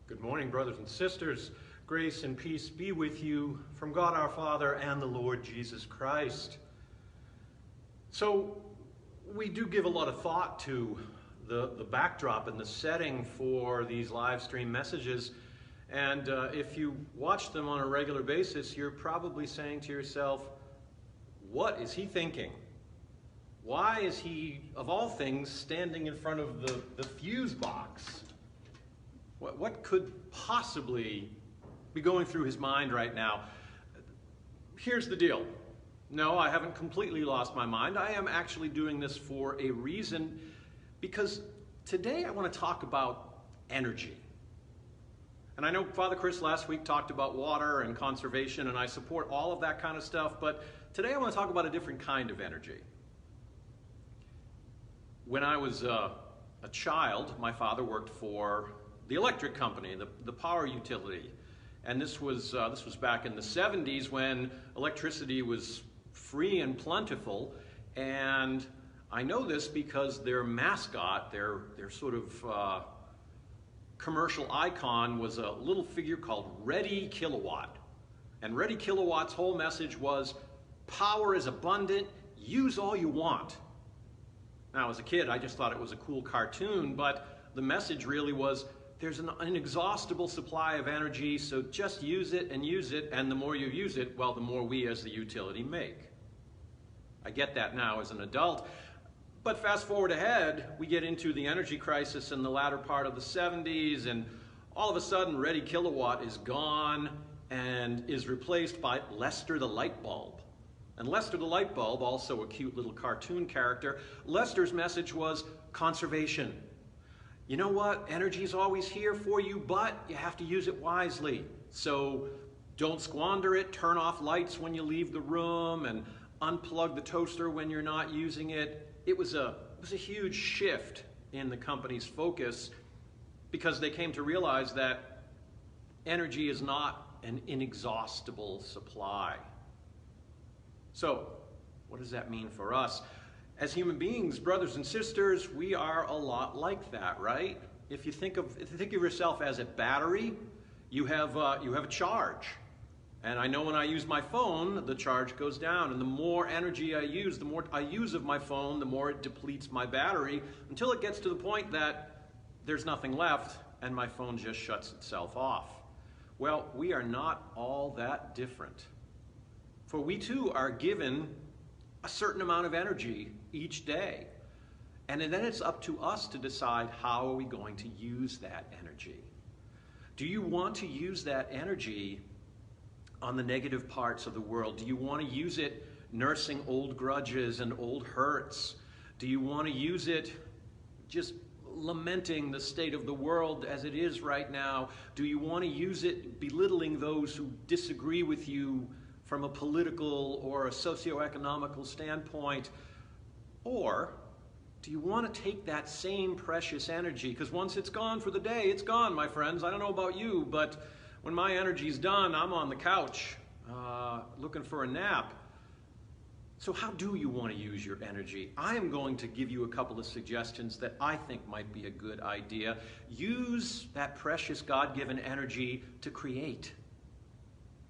Good morning, brothers and sisters. Grace and peace be with you from God our Father and the Lord Jesus Christ. So we do give a lot of thought to the backdrop and the setting for these live stream messages. And if you watch them on a regular basis, you're probably saying to yourself, what is he thinking? Why is he, of all things, standing in front of the fuse box? What could possibly be going through his mind right now? Here's the deal. No, I haven't completely lost my mind. I am actually doing this for a reason, because today I want to talk about energy. And I know Father Chris last week talked about water and conservation, and I support all of that kind of stuff, but today I want to talk about a different kind of energy. When I was a child, my father worked for the electric company, the power utility. And this was back in the 70s when electricity was free and plentiful. And I know this because their mascot, their sort of commercial icon, was a little figure called Ready Kilowatt. And Ready Kilowatt's whole message was, power is abundant, use all you want. Now, as a kid, I just thought it was a cool cartoon, but the message really was, there's an inexhaustible supply of energy, so just use it, and the more you use it, well, the more we as the utility make. I get that now as an adult, but fast forward ahead, we get into the energy crisis in the latter part of the 70s, and all of a sudden, Ready Kilowatt is gone and is replaced by Lester the Light Bulb. And Lester the Light Bulb, also a cute little cartoon character, Lester's message was conservation. You know what? Energy is always here for you, but you have to use it wisely. So don't squander it. Turn off lights when you leave the room and unplug the toaster when you're not using it. It was a huge shift in the company's focus because they came to realize that energy is not an inexhaustible supply. So what does that mean for us? As human beings, brothers and sisters, we are a lot like that, right? If you think of yourself as a battery, you have a charge. And I know when I use my phone, the charge goes down. And the more energy I use, the more I use of my phone, the more it depletes my battery, until it gets to the point that there's nothing left and my phone just shuts itself off. Well, we are not all that different. For we too are given a certain amount of energy each day. And then it's up to us to decide, how are we going to use that energy? Do you want to use that energy on the negative parts of the world? Do you want to use it nursing old grudges and old hurts? Do you want to use it just lamenting the state of the world as it is right now? Do you want to use it belittling those who disagree with you from a political or a socioeconomical standpoint? Or do you want to take that same precious energy, because once it's gone for the day, it's gone, my friends. I don't know about you, but when my energy's done, I'm on the couch looking for a nap. So how do you want to use your energy? I am going to give you a couple of suggestions that I think might be a good idea. Use that precious God-given energy to create.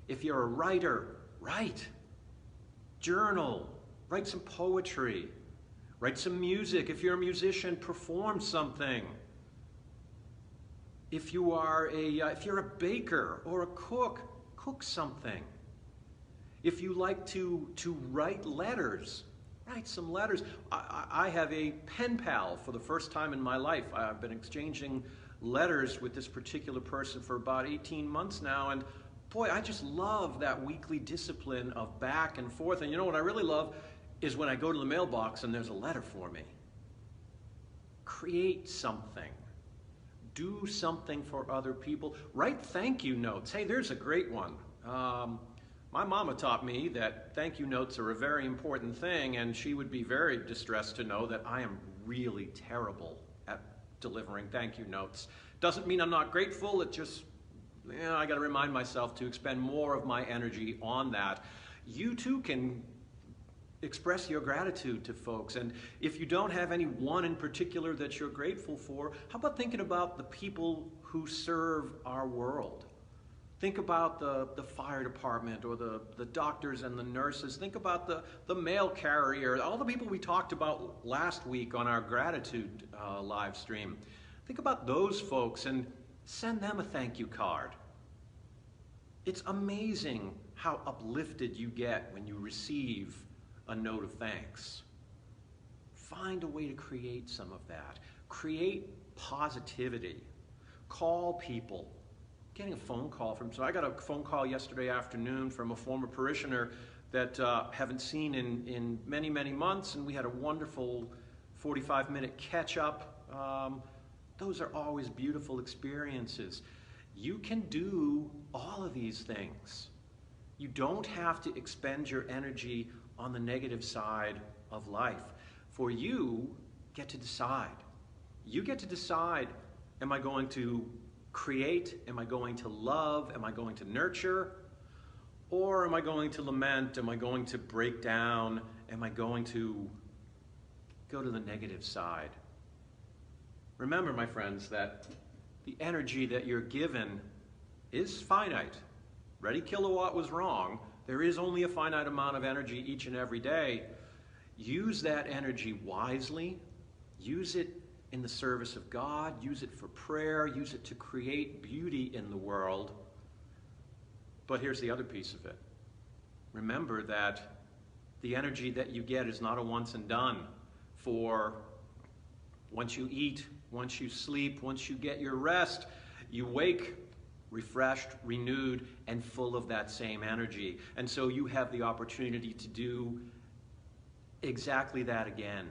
If you're a writer, write. Journal. Write some poetry. Write some music. If you're a musician, perform something. If you're a baker or a cook, cook something. If you like to write letters, write some letters. I have a pen pal for the first time in my life. I've been exchanging letters with this particular person for about 18 months now, and boy, I just love that weekly discipline of back and forth. And you know what I really love is when I go to the mailbox and there's a letter for me. Create something. Do something for other people. Write thank you notes. Hey, there's a great one. My mama taught me that thank you notes are a very important thing, and she would be very distressed to know that I am really terrible at delivering thank you notes. Doesn't mean I'm not grateful, it just, I got to remind myself to expend more of my energy on that. You too can express your gratitude to folks. And if you don't have any one in particular that you're grateful for, how about thinking about the people who serve our world? Think about the fire department, or the doctors and the nurses. Think about the mail carrier, all the people we talked about last week on our gratitude live stream. Think about those folks and send them a thank you card. It's amazing how uplifted you get when you receive a note of thanks. Find a way to create some of that. Create positivity. Call people. Getting a phone call from, so I got a phone call yesterday afternoon from a former parishioner that haven't seen in many, many months, and we had a wonderful 45-minute catch-up. Those are always beautiful experiences. You can do all of these things. You don't have to expend your energy on the negative side of life. For you get to decide. You get to decide, am I going to create? Am I going to love? Am I going to nurture? Or am I going to lament? Am I going to break down? Am I going to go to the negative side? Remember, my friends, that the energy that you're given is finite. Ready Kilowatt was wrong. There is only a finite amount of energy each and every day. Use that energy wisely. Use it in the service of God. Use it for prayer. Use it to create beauty in the world. But here's the other piece of it. Remember that the energy that you get is not a once and done. For once you eat, once you sleep, once you get your rest, you wake refreshed, renewed, and full of that same energy. And so you have the opportunity to do exactly that again,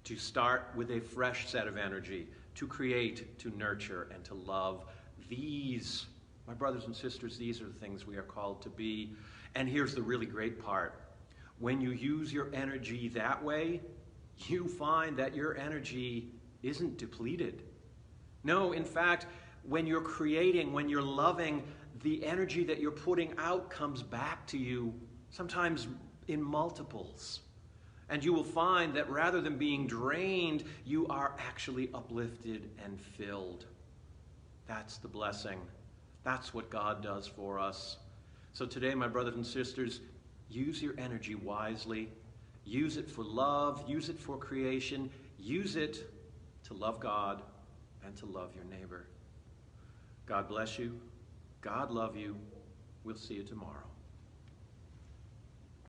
to start with a fresh set of energy, to create, to nurture, and to love. These, my brothers and sisters, these are the things we are called to be. And here's the really great part. When you use your energy that way, you find that your energy isn't depleted. No, in fact, when you're creating, when you're loving, the energy that you're putting out comes back to you, sometimes in multiples. And you will find that rather than being drained, you are actually uplifted and filled. That's the blessing. That's what God does for us. So today, my brothers and sisters, use your energy wisely. Use it for love. Use it for creation. Use it to love God and to love your neighbor. God bless you. God love you. We'll see you tomorrow.